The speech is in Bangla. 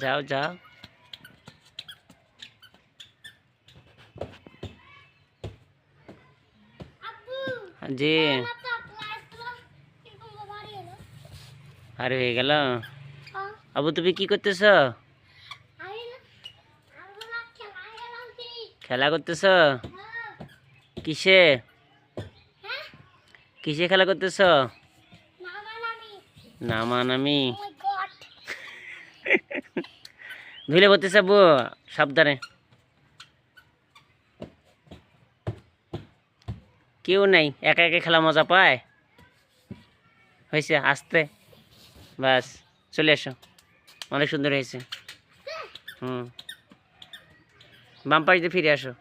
যাও যাও। জি। আর হয়ে গেল। আবু তুমি কি করতেছ? খেলা করতেছ? কিসে? কিসে খেলা করতেছ? নামানামি। ধুলে পড়তেছে আব্বু, সাবধানে। কেউ নাই, একা একা খেলা মজা পায়। হয়েছে আসতে, বাস চলে এসো। অনেক সুন্দর হয়েছে। হুম, বাম পাশ দিয়ে ফিরে আসো।